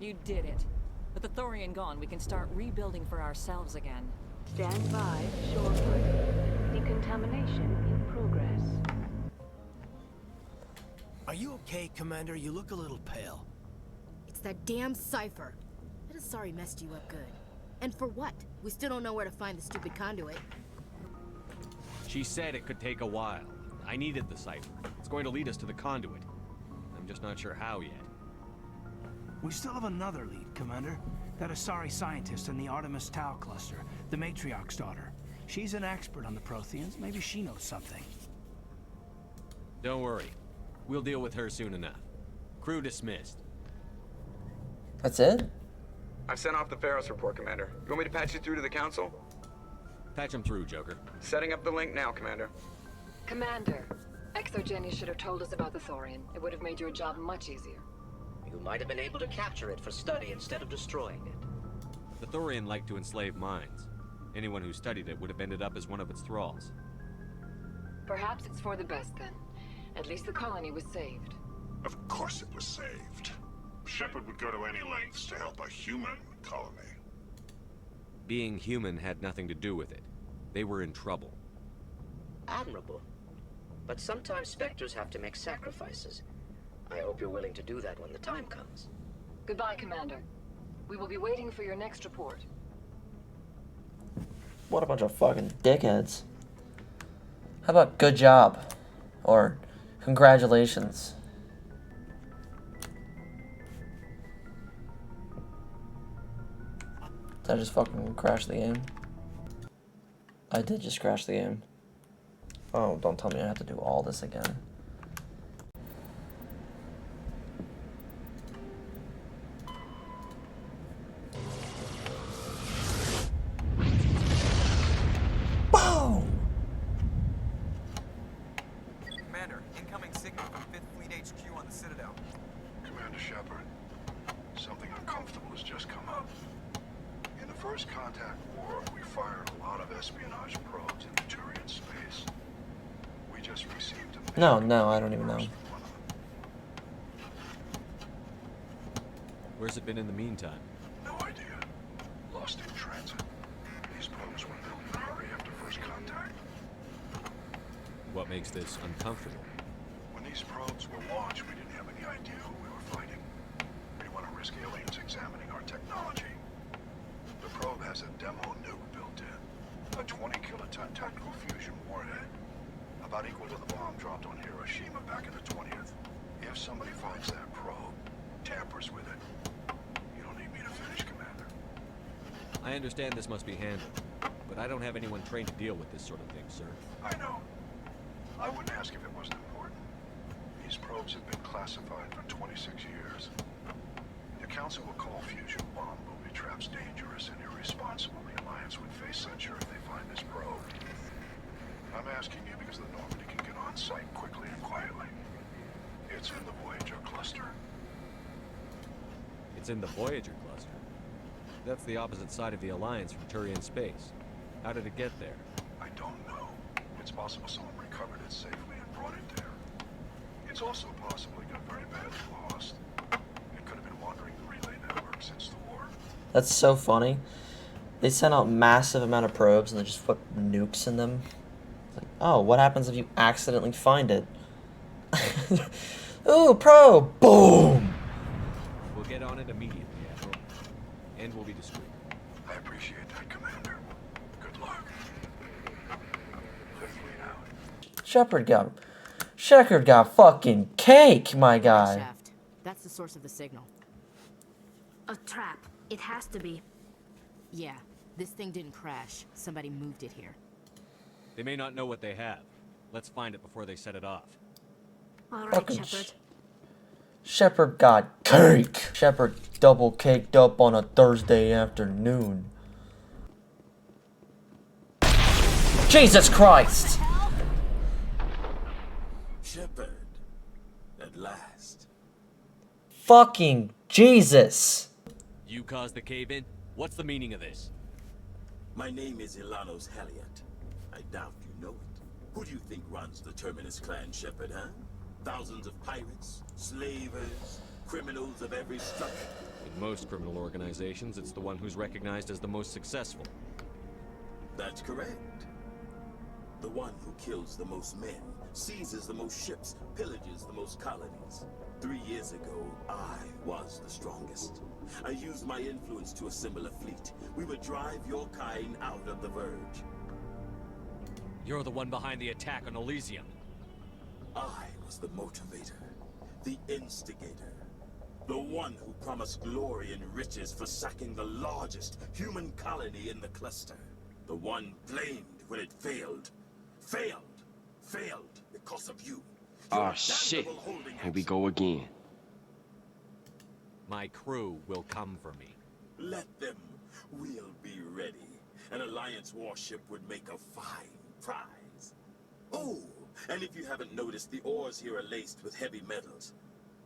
You did it. With the thorium gone, we can start rebuilding for ourselves again. Stand by, shorebird. Decontamination in progress. Are you okay, Commander? You look a little pale. It's that damn cipher. That is sorry messed you up good. And for what? We still don't know where to find the stupid conduit. She said it could take a while. I needed the cipher. It's going to lead us to the conduit. I'm just not sure how yet. We still have another lead, Commander. That Asari scientist in the Artemis Tau cluster, the Matriarch's daughter. She's an expert on the Protheans. Maybe she knows something. Don't worry. We'll deal with her soon enough. Crew dismissed. That's it? I've sent off the Pharos report, Commander. You want me to patch you through to the Council? Patch him through, Joker. Setting up the link now, Commander. Commander, Exogeny should have told us about the thorium. It would have made your job much easier. You might have been able to capture it for study instead of destroying it. The thorium liked to enslave minds. Anyone who studied it would have ended up as one of its thralls. Perhaps it's for the best then. At least the colony was saved. Of course it was saved. Shepard would go to any lengths to help a human colony. Being human had nothing to do with it. They were in trouble. Admirable. But sometimes Spectres have to make sacrifices. I hope you're willing to do that when the time comes. Goodbye, Commander. We will be waiting for your next report. What a bunch of fucking dickheads. How about good job? Or congratulations? Did I just fucking crash the game? I did just crash the game. Oh, don't tell me I have to do all this again. Boom! Commander, incoming signal from 5th Fleet HQ on the Citadel. Commander Shepard, something uncomfortable has just come up. In the First Contact War, we fired a lot of espionage probes into Turian space. We just received a... No, I don't even know. Where's it been in the meantime? No idea. Lost in transit. These probes were built in a hurry after First Contact. What makes this uncomfortable? When these probes were launched, we didn't have any idea who we were fighting. We didn't want to risk aliens examining our technology. The probe has a demo nuke built in. A 20-kiloton tactical fusion warhead. About equal to the bomb dropped on Hiroshima back in the 20th. If somebody finds that probe, tampers with it, you don't need me to finish, Commander. I understand this must be handled, but I don't have anyone trained to deal with this sort of thing, sir. I know. I wouldn't ask if it wasn't important. These probes have been classified for 26 years. The Council will call fusion bomb booby traps dangerous and irresponsible. The Alliance would face censure if they find this probe. I'm asking you because the Normandy can get on site quickly and quietly. It's in the Voyager cluster. It's in the Voyager cluster. That's the opposite side of the Alliance from Turian space. How did it get there? I don't know. It's possible someone recovered it safely and brought it there. It's also possible it got very badly lost. It could have been wandering the relay network since the war. That's so funny. They sent out massive amount of probes and they just put nukes in them. It's like, oh, what happens if you accidentally find it? Ooh, probe! Boom! We'll get on it immediately, Admiral. And we'll be discreet. I appreciate that, Commander. Good luck. Hopefully out. Shepard got fucking cake, my guy. Shaft. That's the source of the signal. A trap. It has to be. Yeah, this thing didn't crash. Somebody moved it here. They may not know what they have. Let's find it before they set it off. All right, Fucking Shepard. Shepard got cake. Shepard double caked up on a Thursday afternoon. Jesus Christ! Shepard, at last. Fucking Jesus! You caused the cave-in? What's the meaning of this? My name is Ilanos Heliot. I doubt you know it. Who do you think runs the Terminus clan, Shepard, huh? Thousands of pirates, slavers, criminals of every structure. It most criminal organizations, it's the one who's recognized as the most successful. That's correct. The one who kills the most men, seizes the most ships, pillages the most colonies. 3 years ago, I was the strongest. I used my influence to assemble a fleet. We would drive your kind out of the Verge. You're the one behind the attack on Elysium. I was the motivator, the instigator, the one who promised glory and riches for sacking the largest human colony in the cluster. The one blamed when it failed. Failed because of you. Oh shit, here we go again. My crew will come for me. Let them. We'll be ready. An Alliance warship would make a fine prize. Oh, and if you haven't noticed, the ores here are laced with heavy metals.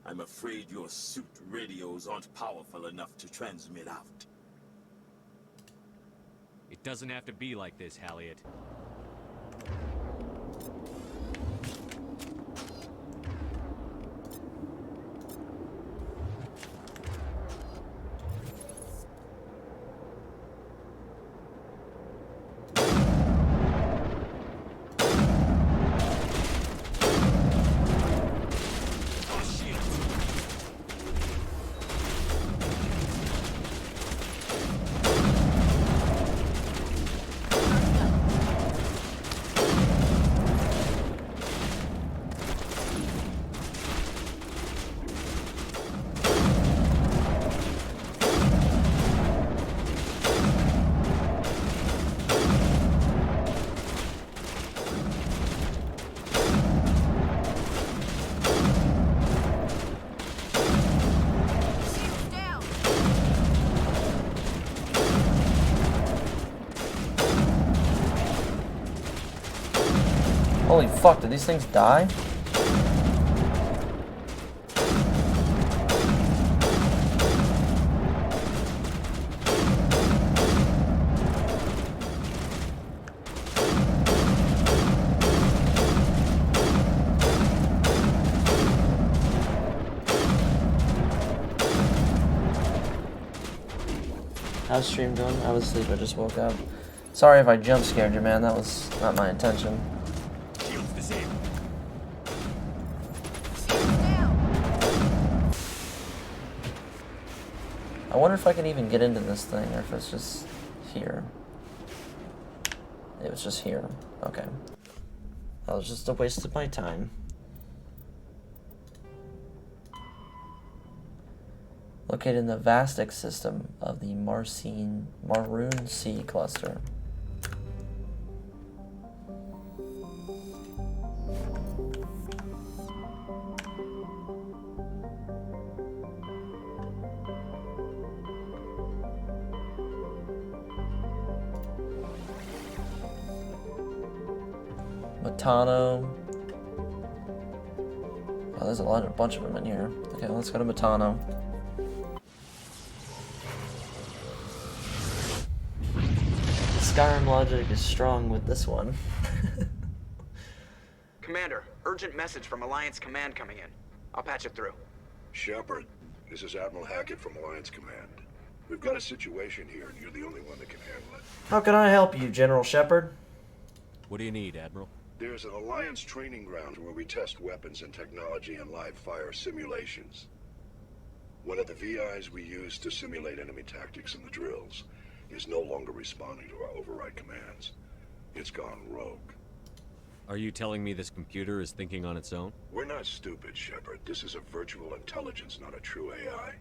I'm afraid your suit radios aren't powerful enough to transmit out. It doesn't have to be like this, Halliot. Holy fuck, did these things die? How's stream going? I was asleep, I just woke up. Sorry if I jump scared you, man. That was not my intention. I wonder if I can even get into this thing, or if it's just here. It was just here. Okay. That was just a waste of my time. Located in the vast system of the Maroon Sea cluster. Matano. Oh, there's a bunch of them in here. Okay, let's go to Matano. Skyrim logic is strong with this one. Commander, urgent message from Alliance Command coming in. I'll patch it through. Shepard, this is Admiral Hackett from Alliance Command. We've got a situation here, and you're the only one that can handle it. How can I help you, General Shepard? What do you need, Admiral? There's an Alliance training ground where we test weapons and technology in live fire simulations. One of the VIs we use to simulate enemy tactics in the drills is no longer responding to our override commands. It's gone rogue. Are you telling me this computer is thinking on its own? We're not stupid, Shepard. This is a virtual intelligence, not a true AI.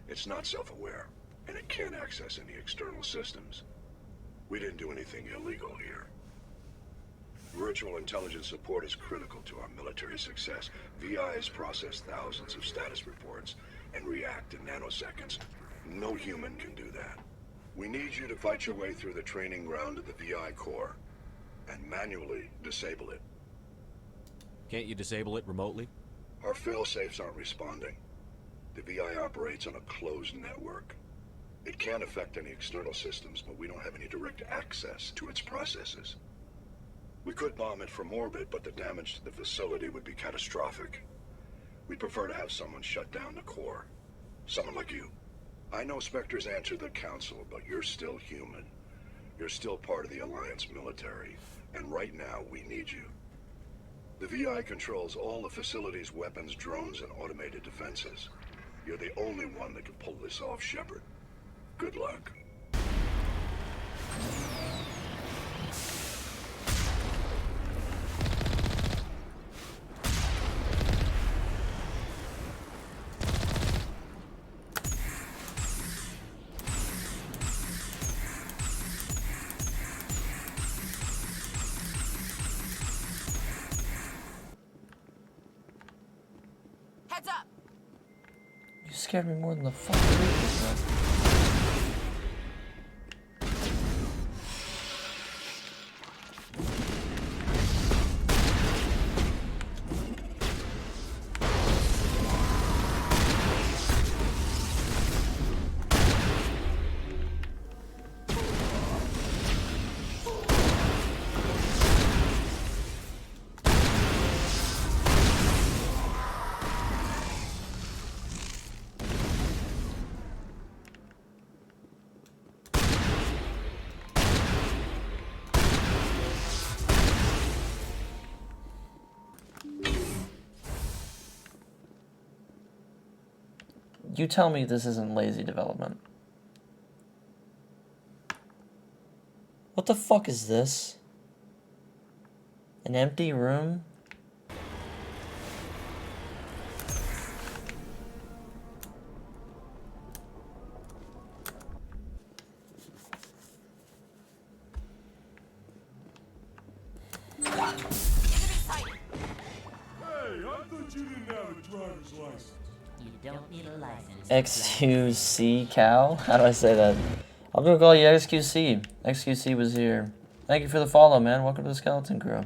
It's not self-aware, and it can't access any external systems. We didn't do anything illegal here. Virtual intelligence support is critical to our military success. VIs process thousands of status reports and react in nanoseconds. No human can do that. We need you to fight your way through the training ground of the VI core and manually disable it. Can't you disable it remotely? Our fail-safes aren't responding. The VI operates on a closed network. It can't affect any external systems, but we don't have any direct access to its processes. We could bomb it from orbit, but the damage to the facility would be catastrophic. We'd prefer to have someone shut down the core. Someone like you. I know Spectres answer the Council, but you're still human. You're still part of the Alliance military, and right now we need you. The VI controls all the facility's weapons, drones, and automated defenses. You're the only one that can pull this off, Shepard. Good luck. Heads up! You scared me more than the fucking movie. You tell me this isn't lazy development. What the fuck is this? An empty room? You don't need a license. XQC Cal? How do I say that? I'm gonna call you XQC. XQC was here. Thank you for the follow, man. Welcome to the Skeleton Crew.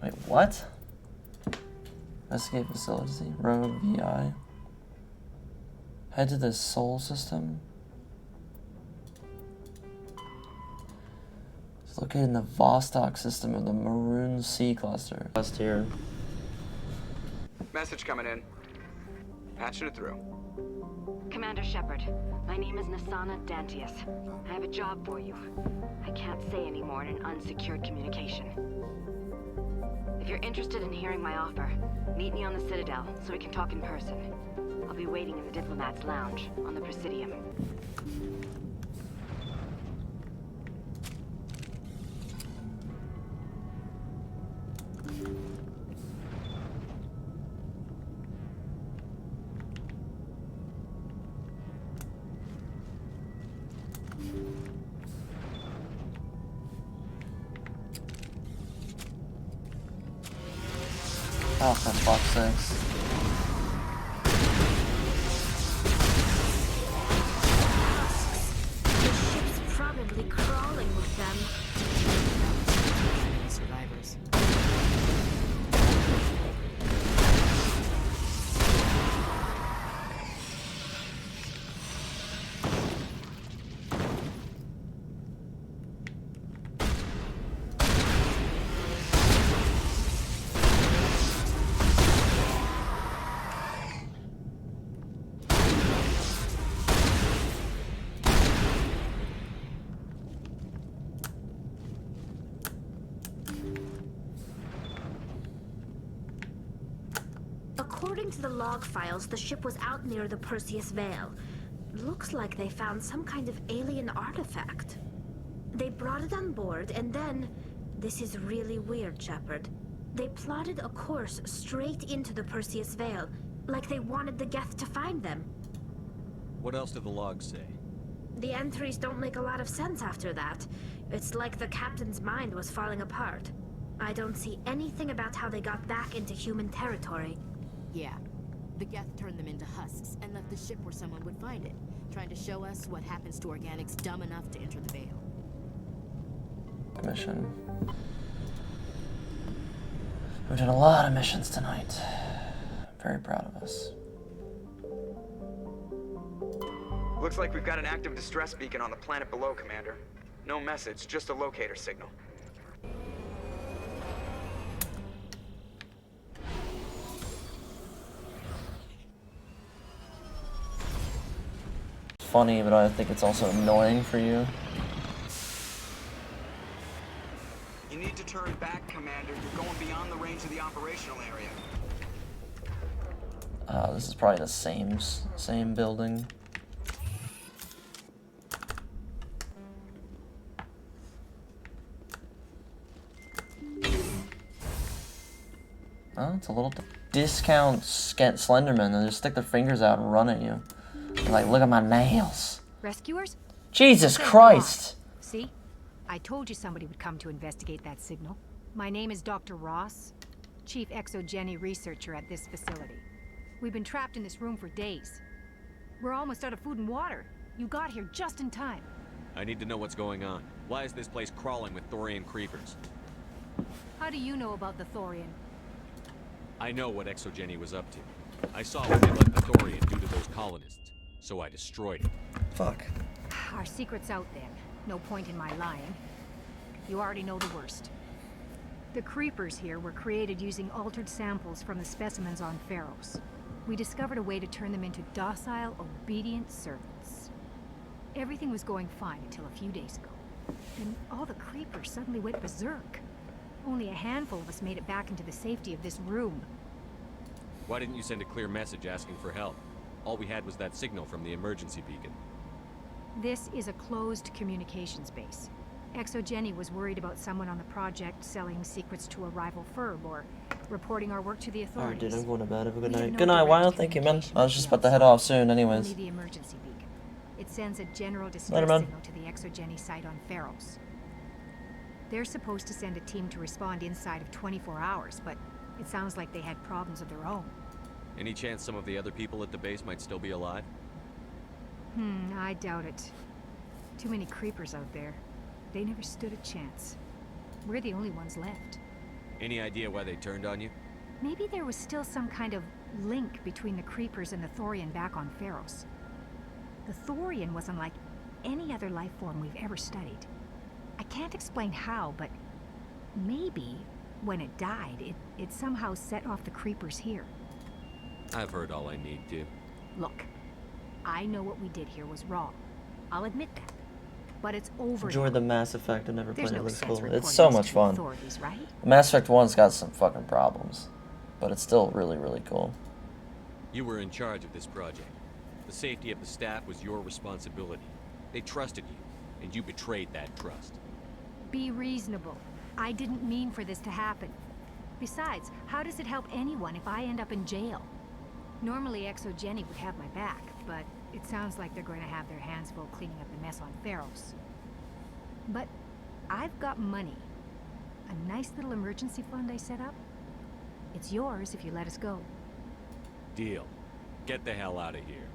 Wait, what? Investigate facility, rogue VI. Head to the Sol system. It's located in the Vostok system of the Maroon Sea cluster. Just here. Message coming in. Patching it through. Commander Shepard, my name is Nasana Dantius. I have a job for you. I can't say any more in an unsecured communication. If you're interested in hearing my offer, meet me on the Citadel so we can talk in person. I'll be waiting in the Diplomat's Lounge on the Presidium. Oh, for fuck's sakes. The ship's probably crawling with them. Survivors. According to the log files, the ship was out near the Perseus Veil. Looks like they found some kind of alien artifact. They brought it on board, and then... This is really weird, Shepard. They plotted a course straight into the Perseus Veil, like they wanted the Geth to find them. What else do the logs say? The entries don't make a lot of sense after that. It's like the captain's mind was falling apart. I don't see anything about how they got back into human territory. Yeah. The Geth turned them into husks and left the ship where someone would find it, trying to show us what happens to organics dumb enough to enter the Veil. Mission. We've done a lot of missions tonight. I'm very proud of us. Looks like we've got an active distress beacon on the planet below, Commander. No message, just a locator signal. Funny, but I think it's also annoying for you. You need to turn back, Commander. You're going beyond the range of the operational area. This is probably the same building. Oh, it's a little discount Slenderman. They just stick their fingers out and run at you. They're like, look at my nails. Rescuers? Jesus Christ! See? I told you somebody would come to investigate that signal. My name is Dr. Ross, Chief Exogeny Researcher at this facility. We've been trapped in this room for days. We're almost out of food and water. You got here just in time. I need to know what's going on. Why is this place crawling with Thorian creepers? How do you know about the Thorian? I know what Exogeny was up to. I saw when they left the Thorian due to those colonists, so I destroyed it. Fuck. Our secret's out then. No point in my lying. You already know the worst. The creepers here were created using altered samples from the specimens on Pharos. We discovered a way to turn them into docile, obedient servants. Everything was going fine until a few days ago. Then all the creepers suddenly went berserk. Only a handful of us made it back into the safety of this room. Why didn't you send a clear message asking for help? All we had was that signal from the emergency beacon. This is a closed communications base. Exogeny was worried about someone on the project selling secrets to a rival firm or reporting our work to the authorities. Alright, dude, I'm going to bed. Have a good We had night. no Good night, direct Wild. Thank you, man. I was just about to head off soon, anyways. Only the emergency beacon. It sends a general distress Later, man. signal to the Exogeny site on Pharos. They're supposed to send a team to respond inside of 24 hours, but it sounds like they had problems of their own. Any chance some of the other people at the base might still be alive? I doubt it. Too many creepers out there. They never stood a chance. We're the only ones left. Any idea why they turned on you? Maybe there was still some kind of link between the creepers and the Thorian back on Pharos. The Thorian was unlike any other life form we've ever studied. I can't explain how, but maybe when it died, it somehow set off the creepers here. I've heard all I need to. Look, I know what we did here was wrong. I'll admit that. But it's over. Enjoy the Mass Effect. I never There's played it. no It looks sense cool. reporting It's so this much to fun. authorities, right? Mass Effect 1's got some fucking problems, but it's still really, really cool. You were in charge of this project. The safety of the staff was your responsibility. They trusted you, and you betrayed that trust. Be reasonable. I didn't mean for this to happen. Besides, how does it help anyone if I end up in jail? Normally Exogeny would have my back, but it sounds like they're going to have their hands full cleaning up the mess on Pharos. But I've got money. A nice little emergency fund I set up. It's yours if you let us go. Deal. Get the hell out of here.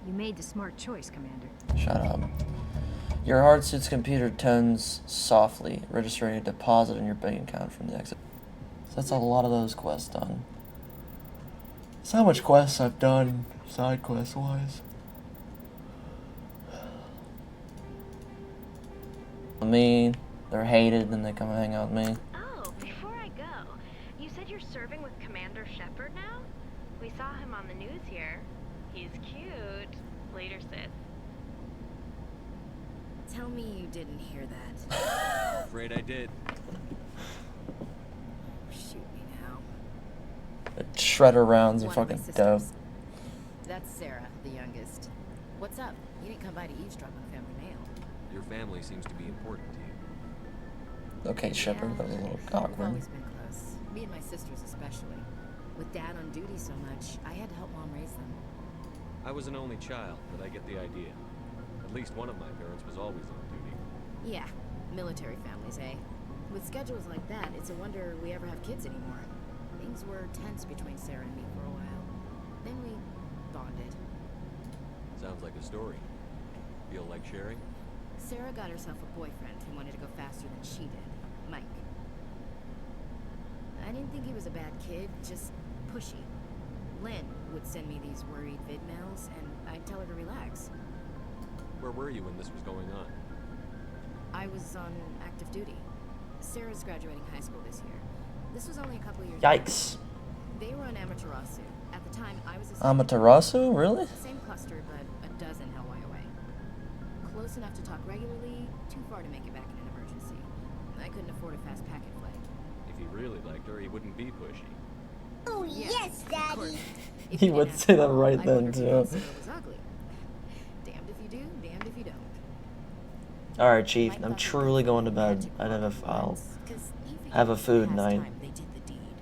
You made the smart choice, Commander. Shut up. Your hardsuit's computer tones softly, registering a deposit in your bank account from the exit. So that's a lot of those quests done. That's how much quests I've done, side quest wise. Me, they're hated and they come and hang out with me. Oh, before I go, you said you're serving with Commander Shepard now? We saw him on the news here. He's cute. Later, sis. Tell me you didn't hear that. Afraid I did. Shoot me now. The shredder rounds are One of my fucking dope. sisters. That's Sarah, the youngest. What's up? You didn't come by to eavesdrop on Family Mail. Your family seems to be important to you. Okay, Shepard, that was a little We've awkward. always been close. Me and my sisters especially. With Dad on duty so much, I had to help Mom raise them. I was an only child, but I get the idea. At least one of my parents was always on duty. Yeah, military families, eh? With schedules like that, it's a wonder we ever have kids anymore. Things were tense between Sarah and me for a while. Then we bonded. Sounds like a story. Feel like sharing? Sarah got herself a boyfriend who wanted to go faster than she did, Mike. I didn't think he was a bad kid, just pushy. Lynn would send me these worried vid mails, and I'd tell her to relax. Where were you when this was going on? I was on active duty. Sarah's graduating high school this year. This was only a couple years Yikes. ago. They were on Amaterasu. At the time, I was Amaterasu? Really? same cluster, but a dozen hellway away. Close enough to talk regularly, too far to make it back in an emergency. I couldn't afford a fast packet flight. If he really liked her, he wouldn't be pushy. Oh, yes, Daddy. He would say that right then, too. Was ugly. Damned if you do, damned if you don't. Alright, Chief. I'm truly going to bed. I'll have a food night.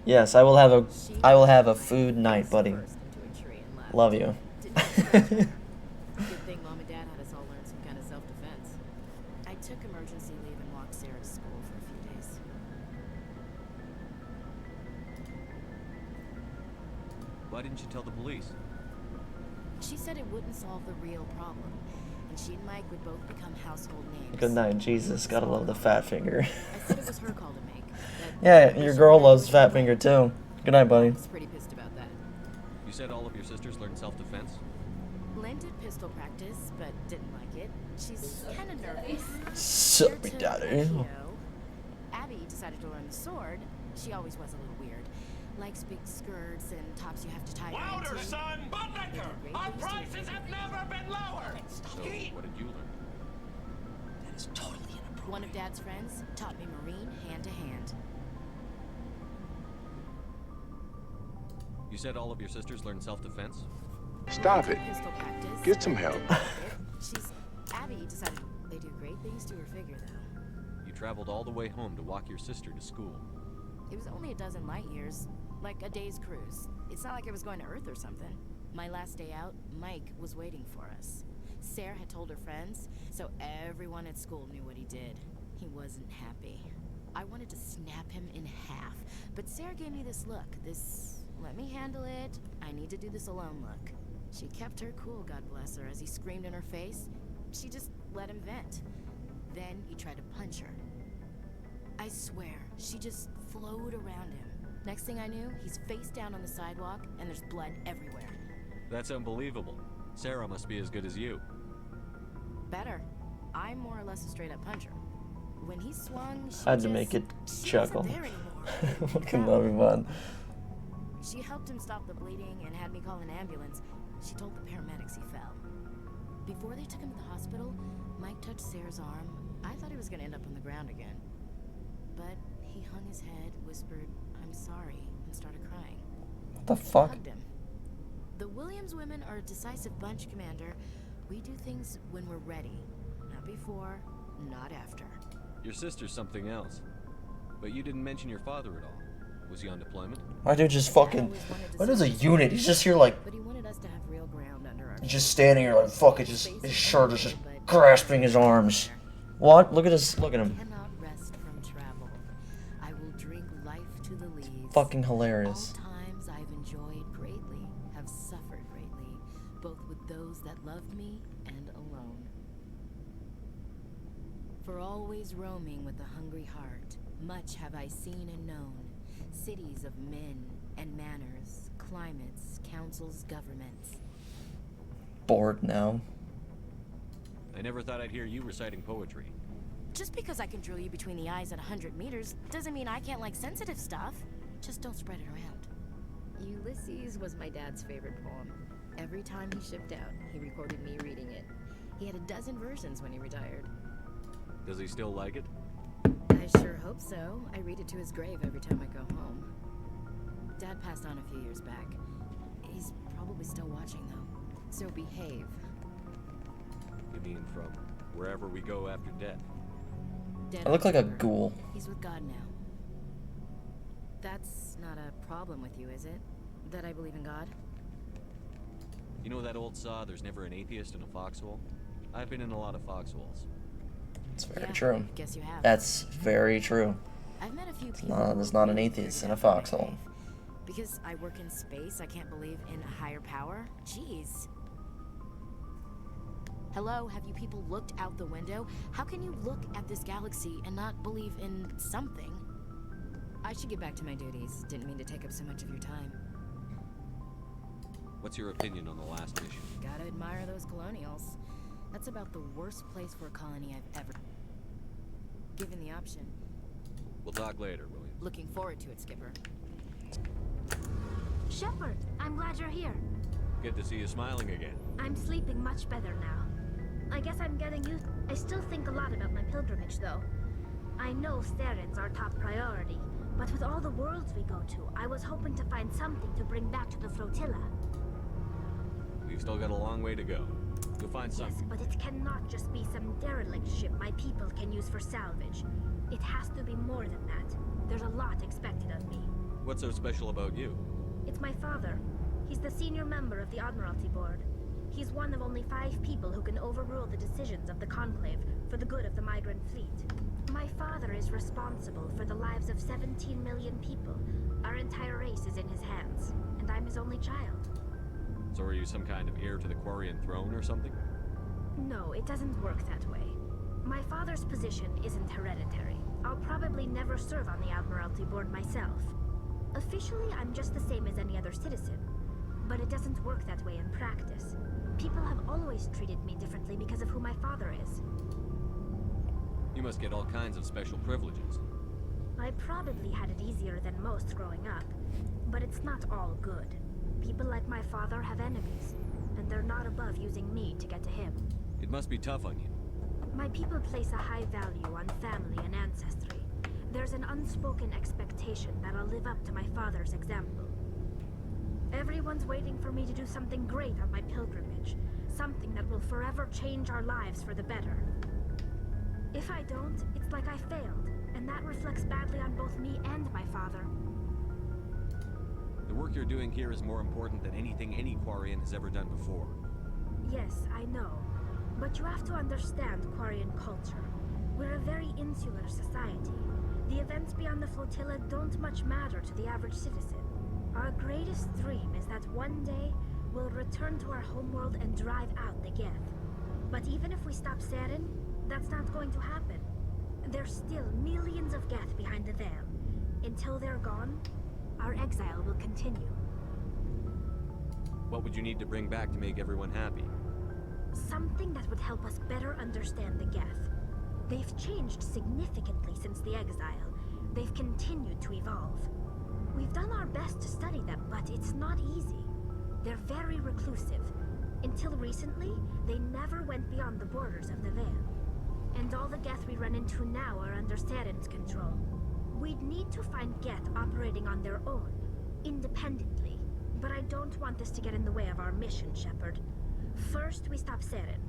Yes, I will have a food night, buddy. Love you. Good thing Mom and Dad had us all learn some kind of self-defense. I took emergency leave and walked Sarah to school for a few days. Why didn't you tell the police? She said it wouldn't solve the real problem, and she and Mike would both become household names. Good night, Jesus. Gotta love the fat finger. I said it was her call to make. Yeah, your girl loves fat finger too. Good night, buddy. I was pretty pissed about that. You said all of your sisters learned self-defense? Lynn did pistol practice, but didn't like it. She's kind of nervous. Sorry, Daddy. Abby decided to learn the sword. She always was a little weird. Likes big skirts and tops you have to tie her into. Louder, son! Buttlicker! Our prices have never been lower! So, what did you learn? That is totally inappropriate. One of Dad's friends taught me Marine hand to hand. You said all of your sisters learned self-defense? Stop it. Pistol practice. Get some help. Abby decided they do great things to her figure, though. You traveled all the way home to walk your sister to school. It was only a dozen light years, like a day's cruise. It's not like I was going to Earth or something. My last day out, Mike was waiting for us. Sarah had told her friends, so everyone at school knew what he did. He wasn't happy. I wanted to snap him in half, but Sarah gave me this look, this let me handle it, I need to do this alone look. She kept her cool, God bless her, as he screamed in her face. She just let him vent. Then he tried to punch her. I swear, she just flowed around him. Next thing I knew, he's face down on the sidewalk, and there's blood everywhere. That's unbelievable. Sarah must be as good as you. Better. I'm more or less a straight-up puncher. When he swung, she I had to make it chuckle. Fucking love you, man. She helped him stop the bleeding and had me call an ambulance. She told the paramedics he fell. Before they took him to the hospital, Mike touched Sarah's arm. I thought he was gonna end up on the ground again. But he hung his head, whispered, "I'm sorry," and started crying. What the fuck? I hugged him. The Williams women are a decisive bunch, Commander. We do things when we're ready. Not before, not after. Your sister's something else. But you didn't mention your father at all. Was he on deployment? My dude just fucking... What is a unit? He's just here like... But he wanted us to have real ground under our... He's just standing here like, fuck it, just... His shirt is just grasping his arms. What? Look at his... Look at him. Cannot rest from travel. I will drink life to the leaves. Fucking hilarious. All times I've enjoyed greatly, have suffered greatly, both with those that loved me and alone. For always roaming with a hungry heart, much have I seen and known. Cities of men and manners, climates, councils, governments. Bored now. I never thought I'd hear you reciting poetry. Just because I can drill you between the eyes at 100 meters doesn't mean I can't like sensitive stuff. Just don't spread it around. Ulysses was my dad's favorite poem. Every time he shipped out, he recorded me reading it. He had a dozen versions when he retired. Does he still like it? I sure hope so. I read it to his grave every time I go home. Dad passed on a few years back. He's probably still watching, though. So behave. You mean from wherever we go after death? I look like a ghoul. He's with God now. That's not a problem with you, is it? That I believe in God? You know that old saw, there's never an atheist in a foxhole? I've been in a lot of foxholes. It's very true. Guess you have. That's very true. I've met a few people. There's not an atheist in a foxhole. Because I work in space, I can't believe in a higher power? Jeez. Hello, have you people looked out the window? How can you look at this galaxy and not believe in something? I should get back to my duties. Didn't mean to take up so much of your time. What's your opinion on the last mission? Gotta admire those colonials. That's about the worst place for a colony I've ever... Given the option. We'll talk later, Williams. Looking forward to it, Skipper. Shepard, I'm glad you're here. Good to see you smiling again. I'm sleeping much better now. I guess I'm getting used. I still think a lot about my pilgrimage, though. I know Theron's our top priority, but with all the worlds we go to, I was hoping to find something to bring back to the flotilla. We've still got a long way to go. You'll find something. Yes, but it cannot just be some derelict ship my people can use for salvage. It has to be more than that. There's a lot expected of me. What's so special about you? It's my father. He's the senior member of the Admiralty Board. He's one of only 5 people who can overrule the decisions of the Conclave for the good of the migrant fleet. My father is responsible for the lives of 17 million people. Our entire race is in his hands, and I'm his only child. So are you some kind of heir to the Quarian throne or something? No, it doesn't work that way. My father's position isn't hereditary. I'll probably never serve on the Admiralty Board myself. Officially, I'm just the same as any other citizen. But it doesn't work that way in practice. People have always treated me differently because of who my father is. You must get all kinds of special privileges. I probably had it easier than most growing up, but it's not all good. People like my father have enemies, and they're not above using me to get to him. It must be tough on you. My people place a high value on family and ancestry. There's an unspoken expectation that I'll live up to my father's example. Everyone's waiting for me to do something great on my pilgrimage, something that will forever change our lives for the better. If I don't, it's like I failed, and that reflects badly on both me and my father. The work you're doing here is more important than anything any Quarian has ever done before. Yes, I know. But you have to understand Quarian culture. We're a very insular society. The events beyond the flotilla don't much matter to the average citizen. Our greatest dream is that one day we'll return to our homeworld and drive out the Geth. But even if we stop Saren, that's not going to happen. There's still millions of Geth behind the veil. Until they're gone, our exile will continue. What would you need to bring back to make everyone happy? Something that would help us better understand the Geth. They've changed significantly since the exile. They've continued to evolve. We've done our best to study them, but it's not easy. They're very reclusive. Until recently, they never went beyond the borders of the Veil. And all the Geth we run into now are under Saren's control. We'd need to find Geth operating on their own, independently. But I don't want this to get in the way of our mission, Shepard. First, we stop Saren.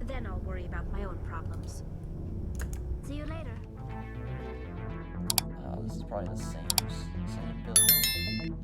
Then I'll worry about my own problems. See you later. This is probably the same building.